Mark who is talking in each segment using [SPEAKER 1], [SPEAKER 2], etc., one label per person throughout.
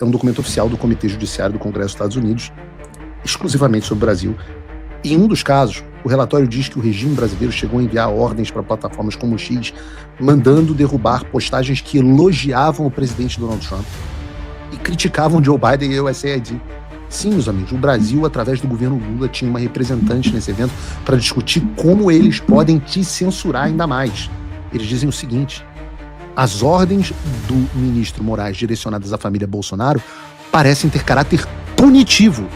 [SPEAKER 1] é um documento oficial do Comitê Judiciário do Congresso dos Estados Unidos, exclusivamente sobre o Brasil. E em um dos casos, o relatório diz que o regime brasileiro chegou a enviar ordens para plataformas como o X, mandando derrubar postagens que elogiavam o presidente Donald Trump e criticavam Joe Biden e o USAID. Sim, meus amigos, o Brasil, através do governo Lula, tinha uma representante nesse evento para discutir como eles podem te censurar ainda mais. Eles dizem o seguinte: as ordens do ministro Moraes direcionadas à família Bolsonaro parecem ter caráter punitivo.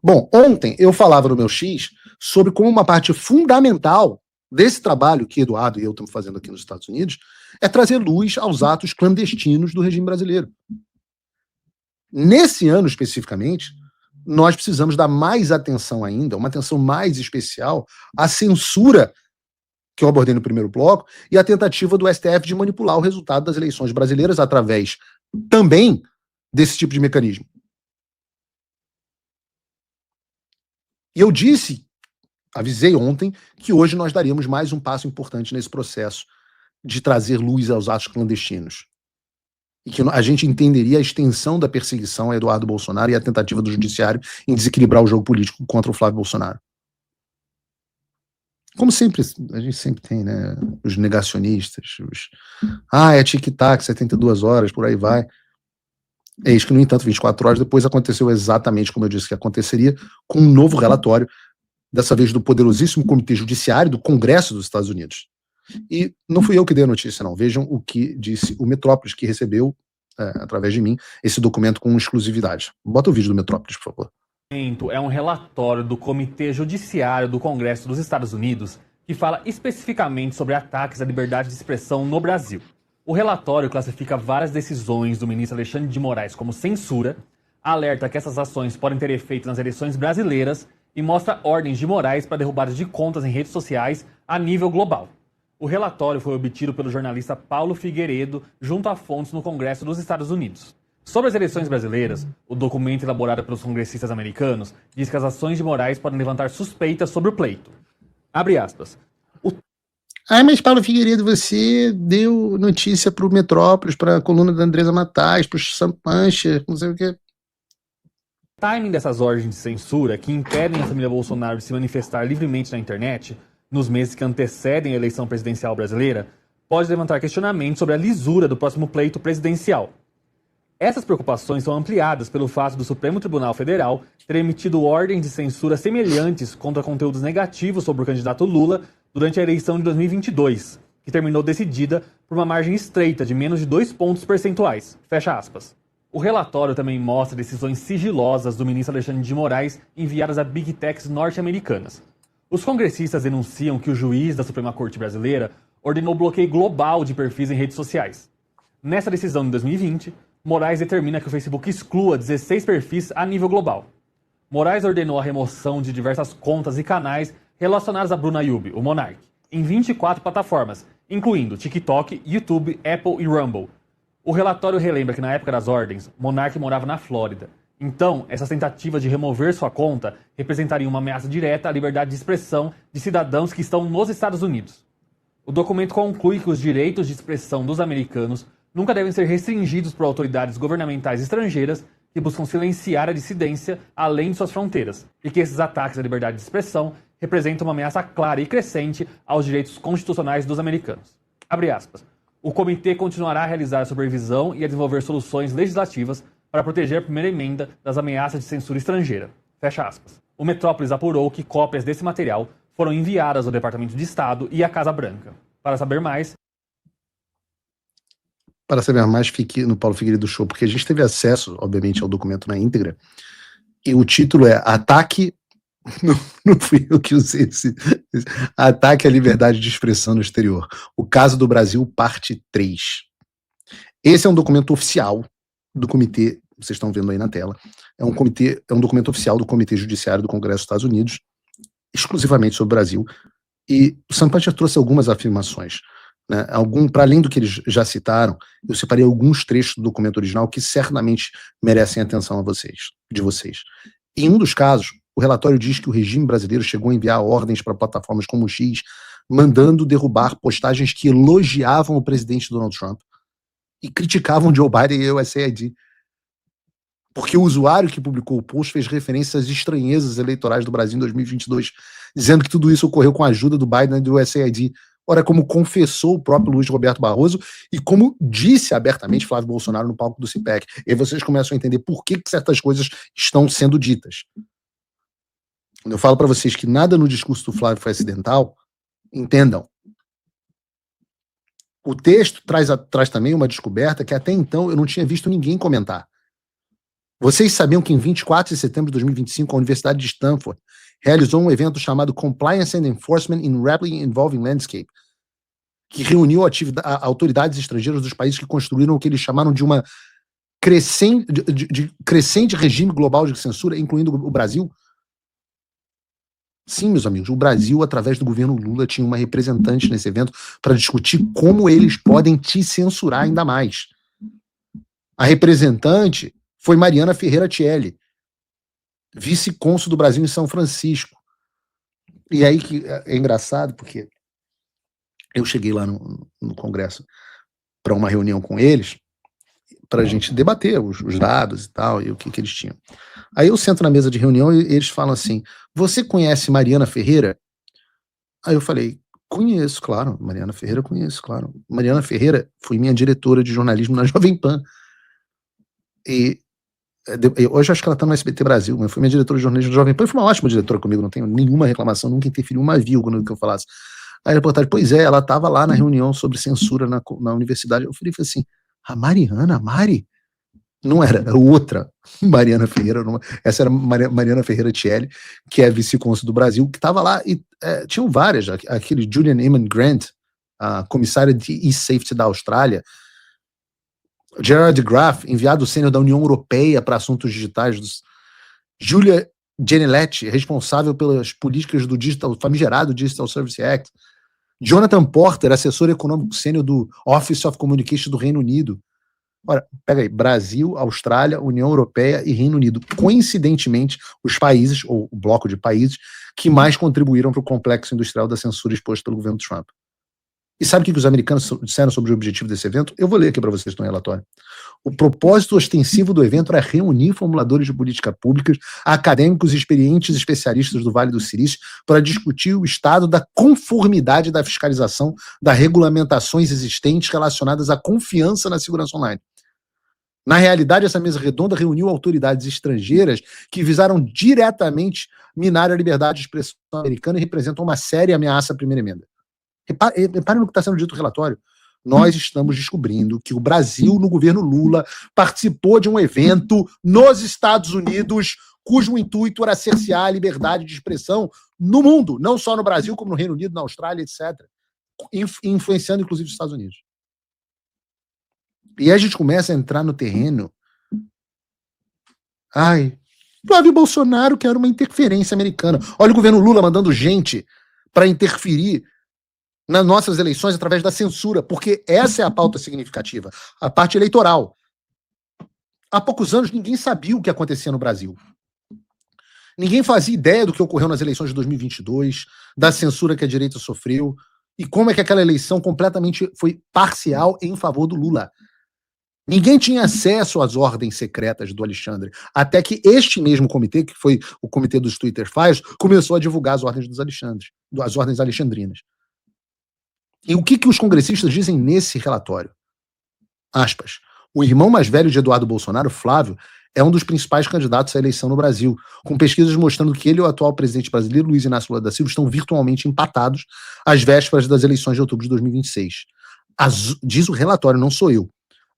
[SPEAKER 1] Bom, ontem eu falava no meu X sobre como uma parte fundamental desse trabalho que Eduardo e eu estamos fazendo aqui nos Estados Unidos é trazer luz aos atos clandestinos do regime brasileiro. Nesse ano especificamente, nós precisamos dar mais atenção ainda, uma atenção mais especial à censura que eu abordei no primeiro bloco e à tentativa do STF de manipular o resultado das eleições brasileiras através também desse tipo de mecanismo. E eu avisei ontem, que hoje nós daríamos mais um passo importante nesse processo de trazer luz aos atos clandestinos. E que a gente entenderia a extensão da perseguição a Eduardo Bolsonaro e a tentativa do judiciário em desequilibrar o jogo político contra o Flávio Bolsonaro. Como sempre, a gente sempre tem, né, os negacionistas, é tic-tac, 72 horas, por aí vai. É isso que, no entanto, 24 horas depois aconteceu exatamente como eu disse que aconteceria, com um novo relatório, dessa vez do poderosíssimo Comitê Judiciário do Congresso dos Estados Unidos. E não fui eu que dei a notícia, não. Vejam o que disse o Metrópolis, que recebeu, através de mim, esse documento com exclusividade. Bota o vídeo do Metrópolis, por favor.
[SPEAKER 2] É um relatório do Comitê Judiciário do Congresso dos Estados Unidos que fala especificamente sobre ataques à liberdade de expressão no Brasil. O relatório classifica várias decisões do ministro Alexandre de Moraes como censura, alerta que essas ações podem ter efeito nas eleições brasileiras e mostra ordens de Moraes para derrubada de contas em redes sociais a nível global. O relatório foi obtido pelo jornalista Paulo Figueiredo junto a fontes no Congresso dos Estados Unidos. Sobre as eleições brasileiras, o documento elaborado pelos congressistas americanos diz que as ações de Moraes podem levantar suspeitas sobre o pleito. Abre aspas.
[SPEAKER 1] Mas Paulo Figueiredo, você deu notícia para o Metrópolis, para a coluna da Andresa Matais, para o Sam Pancher, não sei o quê.
[SPEAKER 2] O timing dessas ordens de censura que impedem a família Bolsonaro de se manifestar livremente na internet, nos meses que antecedem a eleição presidencial brasileira, pode levantar questionamentos sobre a lisura do próximo pleito presidencial. Essas preocupações são ampliadas pelo fato do Supremo Tribunal Federal ter emitido ordens de censura semelhantes contra conteúdos negativos sobre o candidato Lula durante a eleição de 2022, que terminou decidida por uma margem estreita de menos de 2 pontos percentuais. Fecha aspas. O relatório também mostra decisões sigilosas do ministro Alexandre de Moraes enviadas a Big Techs norte-americanas. Os congressistas denunciam que o juiz da Suprema Corte Brasileira ordenou bloqueio global de perfis em redes sociais. Nessa decisão de 2020, Moraes determina que o Facebook exclua 16 perfis a nível global. Moraes ordenou a remoção de diversas contas e canais relacionados a Bruna Ayub, o Monark, em 24 plataformas, incluindo TikTok, YouTube, Apple e Rumble. O relatório relembra que na época das ordens, Monark morava na Flórida. Então, essas tentativas de remover sua conta representariam uma ameaça direta à liberdade de expressão de cidadãos que estão nos Estados Unidos. O documento conclui que os direitos de expressão dos americanos nunca devem ser restringidos por autoridades governamentais estrangeiras que buscam silenciar a dissidência além de suas fronteiras, e que esses ataques à liberdade de expressão representam uma ameaça clara e crescente aos direitos constitucionais dos americanos. Abre aspas. O comitê continuará a realizar a supervisão e a desenvolver soluções legislativas para proteger a primeira emenda das ameaças de censura estrangeira. Fecha aspas. O Metrópolis apurou que cópias desse material foram enviadas ao Departamento de Estado e à Casa Branca. Para saber mais,
[SPEAKER 1] fique no Paulo Figueiredo Show, porque a gente teve acesso, obviamente, ao documento na íntegra, e o título é Ataque... Não fui eu que usei esse... Ataque à liberdade de expressão no exterior. O caso do Brasil, parte 3. Esse é um documento oficial do comitê, vocês estão vendo aí na tela, é um documento oficial do Comitê Judiciário do Congresso dos Estados Unidos, exclusivamente sobre o Brasil, e o Sam Pancher trouxe algumas afirmações, né, para além do que eles já citaram, eu separei alguns trechos do documento original que certamente merecem atenção de vocês. Em um dos casos, o relatório diz que o regime brasileiro chegou a enviar ordens para plataformas como o X, mandando derrubar postagens que elogiavam o presidente Donald Trump e criticavam Joe Biden e o USAID. Porque o usuário que publicou o post fez referência às estranhezas eleitorais do Brasil em 2022, dizendo que tudo isso ocorreu com a ajuda do Biden e do USAID. Ora, como confessou o próprio Luiz Roberto Barroso e como disse abertamente Flávio Bolsonaro no palco do CIPEC. E aí vocês começam a entender por que certas coisas estão sendo ditas. Quando eu falo para vocês que nada no discurso do Flávio foi acidental, entendam. O texto traz também uma descoberta que até então eu não tinha visto ninguém comentar. Vocês sabiam que em 24 de setembro de 2025, a Universidade de Stanford realizou um evento chamado Compliance and Enforcement in Rapidly Evolving Landscape, que reuniu autoridades estrangeiras dos países que construíram o que eles chamaram de uma crescente regime global de censura, incluindo o Brasil. Sim, meus amigos, o Brasil, através do governo Lula, tinha uma representante nesse evento para discutir como eles podem te censurar ainda mais. A representante foi Mariana Ferreira Tielli, vice-cônsul do Brasil em São Francisco. E aí que é engraçado, porque eu cheguei lá no Congresso para uma reunião com eles, para a gente debater os dados e tal, e o que eles tinham. Aí eu sento na mesa de reunião e eles falam assim: você conhece Mariana Ferreira? Aí eu falei: conheço, claro. Mariana Ferreira, conheço, claro. Mariana Ferreira foi minha diretora de jornalismo na Jovem Pan. E hoje acho que ela está no SBT Brasil, mas foi minha diretora de jornalismo na Jovem Pan. Foi uma ótima diretora comigo, não tenho nenhuma reclamação, nunca interferiu uma vírgula no que eu falasse. Aí a reportagem: pois é, ela estava lá na reunião sobre censura na universidade. Eu falei assim: a Mariana, a Mari? Não era outra Mariana Ferreira, essa era Mariana Ferreira Tielli, que é vice-cônsul do Brasil, que estava lá, e tinham várias, aquele Julian Eamon Grant, a comissária de e-safety da Austrália, Gerard Graff, enviado sênior da União Europeia para assuntos digitais, Julia Geniletti, responsável pelas políticas do famigerado Digital Service Act, Jonathan Porter, assessor econômico sênior do Office of Communication do Reino Unido. Ora, pega aí, Brasil, Austrália, União Europeia e Reino Unido. Coincidentemente, os países, ou o bloco de países, que mais contribuíram para o complexo industrial da censura exposto pelo governo Trump. E sabe o que os americanos disseram sobre o objetivo desse evento? Eu vou ler aqui para vocês no relatório. O propósito ostensivo do evento era reunir formuladores de política pública, acadêmicos e experientes especialistas do Vale do Silício para discutir o estado da conformidade da fiscalização das regulamentações existentes relacionadas à confiança na segurança online. Na realidade, essa mesa redonda reuniu autoridades estrangeiras que visaram diretamente minar a liberdade de expressão americana e representam uma séria ameaça à primeira emenda. Reparem no que está sendo dito no relatório. Nós estamos descobrindo que o Brasil, no governo Lula, participou de um evento nos Estados Unidos cujo intuito era cercear a liberdade de expressão no mundo, não só no Brasil, como no Reino Unido, na Austrália, etc. Influenciando, inclusive, os Estados Unidos. E aí a gente começa a entrar no terreno. Flávio Bolsonaro quer uma interferência americana. Olha o governo Lula mandando gente para interferir nas nossas eleições através da censura, porque essa é a pauta significativa, a parte eleitoral. Há poucos anos ninguém sabia o que acontecia no Brasil. Ninguém fazia ideia do que ocorreu nas eleições de 2022, da censura que a direita sofreu, e como é que aquela eleição completamente foi parcial em favor do Lula. Ninguém tinha acesso às ordens secretas do Alexandre, até que este mesmo comitê, que foi o comitê dos Twitter Files, começou a divulgar as ordens dos Alexandres, as ordens alexandrinas. E o que os congressistas dizem nesse relatório? Aspas. O irmão mais velho de Eduardo Bolsonaro, Flávio, é um dos principais candidatos à eleição no Brasil, com pesquisas mostrando que ele e o atual presidente brasileiro, Luiz Inácio Lula da Silva, estão virtualmente empatados às vésperas das eleições de outubro de 2026. Diz o relatório, não sou eu.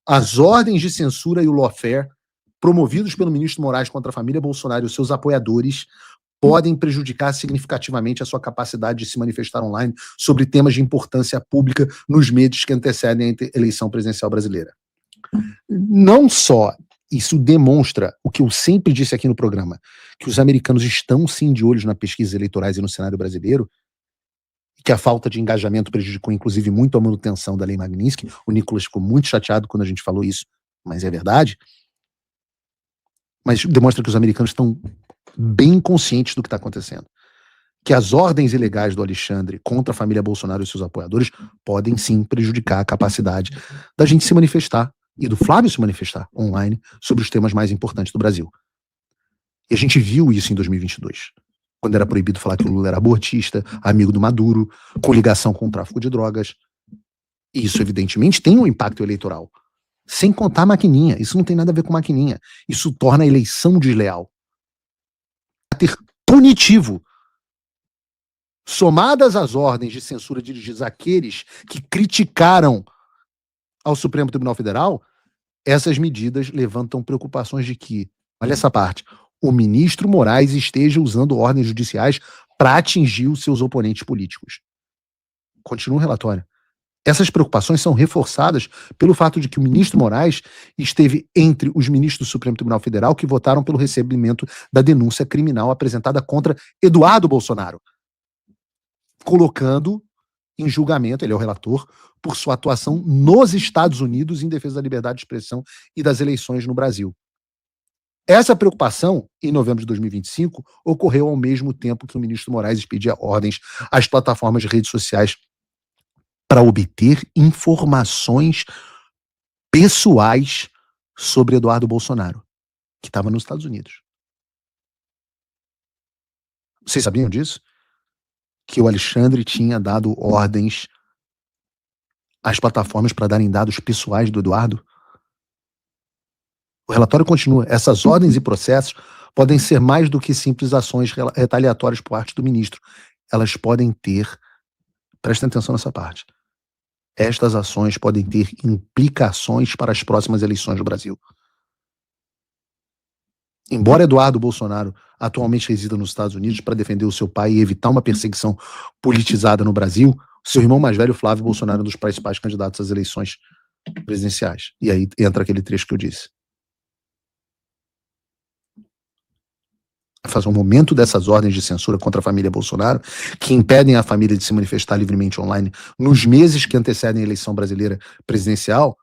[SPEAKER 1] As ordens de censura e o lawfare, promovidos pelo ministro Moraes contra a família Bolsonaro e os seus apoiadores, podem prejudicar significativamente a sua capacidade de se manifestar online sobre temas de importância pública nos meses que antecedem a eleição presidencial brasileira. Não só isso demonstra o que eu sempre disse aqui no programa, que os americanos estão sim de olhos nas pesquisas eleitorais e no cenário brasileiro, que a falta de engajamento prejudicou inclusive muito a manutenção da Lei Magnitsky. O Nicolas ficou muito chateado quando a gente falou isso, mas é verdade. Mas demonstra que os americanos estão bem conscientes do que está acontecendo. que as ordens ilegais do Alexandre contra a família Bolsonaro e seus apoiadores podem sim prejudicar a capacidade da gente se manifestar e do Flávio se manifestar online sobre os temas mais importantes do Brasil. E a gente viu isso em 2022, quando era proibido falar que o Lula era abortista, amigo do Maduro, com ligação com o tráfico de drogas. E isso, evidentemente, tem um impacto eleitoral. Sem contar a maquininha. Isso não tem nada a ver com maquininha. Isso torna a eleição desleal. Caráter punitivo. Somadas às ordens de censura dirigidas àqueles que criticaram ao Supremo Tribunal Federal, essas medidas levantam preocupações de que, olha essa parte, o ministro Moraes esteja usando ordens judiciais para atingir os seus oponentes políticos. Continua o relatório. Essas preocupações são reforçadas pelo fato de que o ministro Moraes esteve entre os ministros do Supremo Tribunal Federal que votaram pelo recebimento da denúncia criminal apresentada contra Eduardo Bolsonaro, colocando em julgamento, ele é o relator, por sua atuação nos Estados Unidos em defesa da liberdade de expressão e das eleições no Brasil. Essa preocupação, em novembro de 2025, ocorreu ao mesmo tempo que o ministro Moraes expedia ordens às plataformas de redes sociais para obter informações pessoais sobre Eduardo Bolsonaro, que estava nos Estados Unidos. Vocês sabiam disso? Que o Alexandre tinha dado ordens às plataformas para darem dados pessoais do Eduardo? O relatório continua. Essas ordens e processos podem ser mais do que simples ações retaliatórias por parte do ministro. Elas podem ter, prestem atenção nessa parte, estas ações podem ter implicações para as próximas eleições do Brasil. Embora Eduardo Bolsonaro atualmente resida nos Estados Unidos para defender o seu pai e evitar uma perseguição politizada no Brasil, seu irmão mais velho, Flávio Bolsonaro, é um dos principais candidatos às eleições presidenciais. E aí entra aquele trecho que eu disse. Faz um momento dessas ordens de censura contra a família Bolsonaro, que impedem a família de se manifestar livremente online nos meses que antecedem a eleição brasileira presidencial,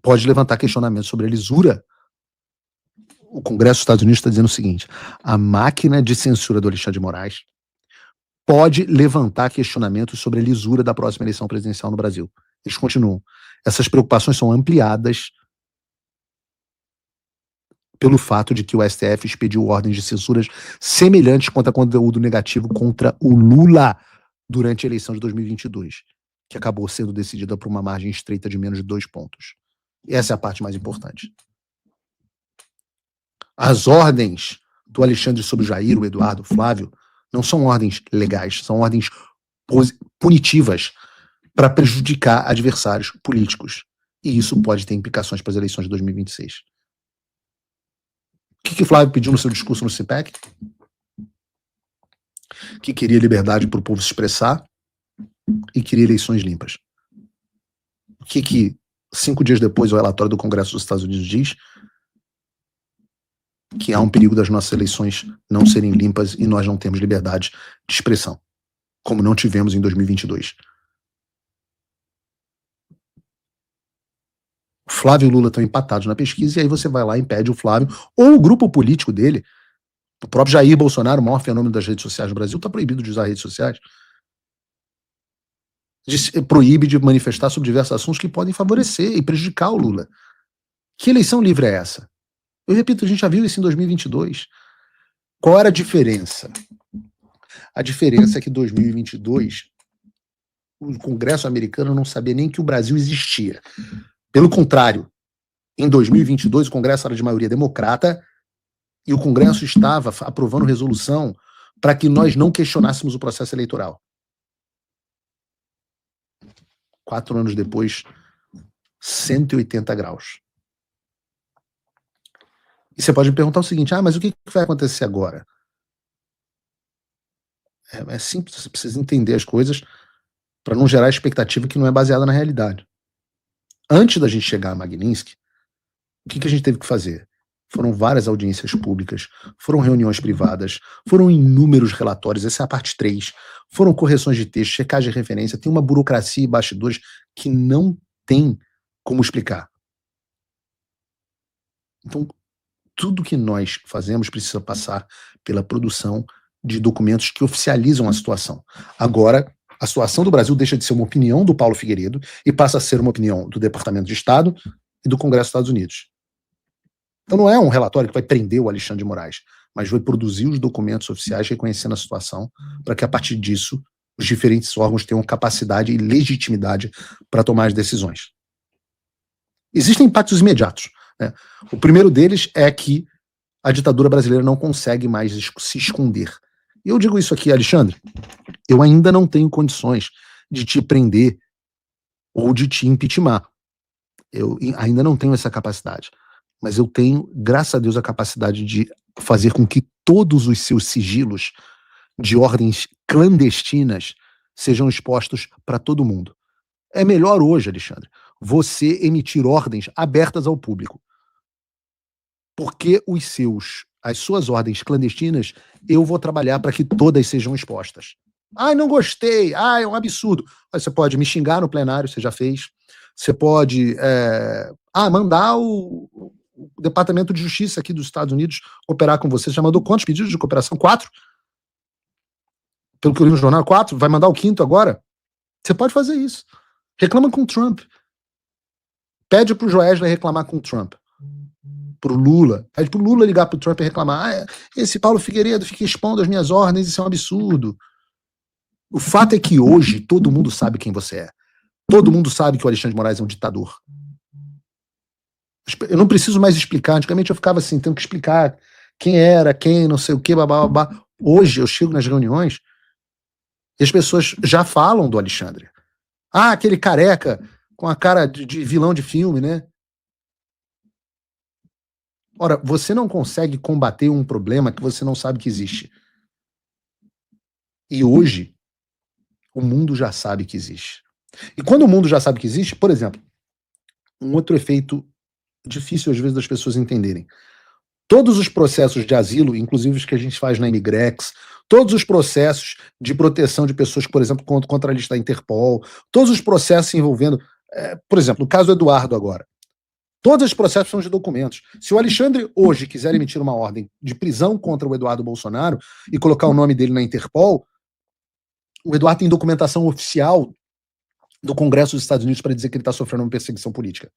[SPEAKER 1] pode levantar questionamentos sobre a lisura. O Congresso dos Estados Unidos está dizendo o seguinte: a máquina de censura do Alexandre de Moraes pode levantar questionamentos sobre a lisura da próxima eleição presidencial no Brasil. Eles continuam. Essas preocupações são ampliadas pelo fato de que o STF expediu ordens de censuras semelhantes contra conteúdo negativo contra o Lula durante a eleição de 2022, que acabou sendo decidida por uma margem estreita de menos de 2 pontos. E essa é a parte mais importante. As ordens do Alexandre sobre o Jair, o Eduardo, o Flávio, não são ordens legais, são ordens punitivas para prejudicar adversários políticos. E isso pode ter implicações para as eleições de 2026. O que o Flávio pediu no seu discurso no CPEC? Que queria liberdade para o povo se expressar e queria eleições limpas. O que 5 dias depois o relatório do Congresso dos Estados Unidos diz? Que há um perigo das nossas eleições não serem limpas e nós não temos liberdade de expressão, como não tivemos em 2022. Flávio e Lula estão empatados na pesquisa, e aí você vai lá e impede o Flávio, ou o grupo político dele, o próprio Jair Bolsonaro, o maior fenômeno das redes sociais no Brasil, está proibido de usar redes sociais. Proíbe de manifestar sobre diversos assuntos que podem favorecer e prejudicar o Lula. Que eleição livre é essa? Eu repito, a gente já viu isso em 2022. Qual era a diferença? A diferença é que em 2022 o Congresso americano não sabia nem que o Brasil existia. Pelo contrário, em 2022 o Congresso era de maioria democrata e o Congresso estava aprovando resolução para que nós não questionássemos o processo eleitoral. 4 anos depois, 180 graus. E você pode me perguntar o seguinte: mas o que vai acontecer agora? É simples, você precisa entender as coisas para não gerar expectativa que não é baseada na realidade. Antes da gente chegar a Magnitsky, o que a gente teve que fazer? Foram várias audiências públicas, foram reuniões privadas, foram inúmeros relatórios, essa é a parte 3, foram correções de texto, checagem de referência, tem uma burocracia e bastidores que não tem como explicar. Então, tudo que nós fazemos precisa passar pela produção de documentos que oficializam a situação. Agora, a situação do Brasil deixa de ser uma opinião do Paulo Figueiredo e passa a ser uma opinião do Departamento de Estado e do Congresso dos Estados Unidos. Então não é um relatório que vai prender o Alexandre de Moraes, mas vai produzir os documentos oficiais reconhecendo a situação, para que a partir disso os diferentes órgãos tenham capacidade e legitimidade para tomar as decisões. Existem impactos imediatos, né? O primeiro deles é que a ditadura brasileira não consegue mais se esconder. E eu digo isso aqui, Alexandre, eu ainda não tenho condições de te prender ou de te impeachmentar. Eu ainda não tenho essa capacidade. Mas eu tenho, graças a Deus, a capacidade de fazer com que todos os seus sigilos de ordens clandestinas sejam expostos para todo mundo. É melhor hoje, Alexandre, você emitir ordens abertas ao público. Porque as suas ordens clandestinas, eu vou trabalhar para que todas sejam expostas. Ai, não gostei. Ai, é um absurdo. Você pode me xingar no plenário, você já fez. Você pode mandar o Departamento de Justiça aqui dos Estados Unidos cooperar com você. Você já mandou quantos pedidos de cooperação? 4? Pelo que eu li no jornal, 4? Vai mandar o 5º agora? Você pode fazer isso. Reclama com o Trump. Pede pro Joesley reclamar com o Trump. Pro Lula. Pede pro Lula ligar pro Trump e reclamar. Esse Paulo Figueiredo fica expondo as minhas ordens, isso é um absurdo. O fato é que hoje todo mundo sabe quem você é. Todo mundo sabe que o Alexandre de Moraes é um ditador. Eu não preciso mais explicar. Antigamente eu ficava assim, tendo que explicar quem era, quem, não sei o que, babá. Hoje eu chego nas reuniões e as pessoas já falam do Alexandre. Aquele careca com a cara de vilão de filme, né? Ora, você não consegue combater um problema que você não sabe que existe. E hoje, o mundo já sabe que existe. E quando o mundo já sabe que existe, por exemplo, um outro efeito difícil às vezes das pessoas entenderem. Todos os processos de asilo, inclusive os que a gente faz na Imigrex, todos os processos de proteção de pessoas, por exemplo, contra a lista da Interpol, todos os processos envolvendo, por exemplo, o caso do Eduardo agora. Todos os processos são de documentos. Se o Alexandre hoje quiser emitir uma ordem de prisão contra o Eduardo Bolsonaro e colocar o nome dele na Interpol, o Eduardo tem documentação oficial do Congresso dos Estados Unidos para dizer que ele está sofrendo uma perseguição política.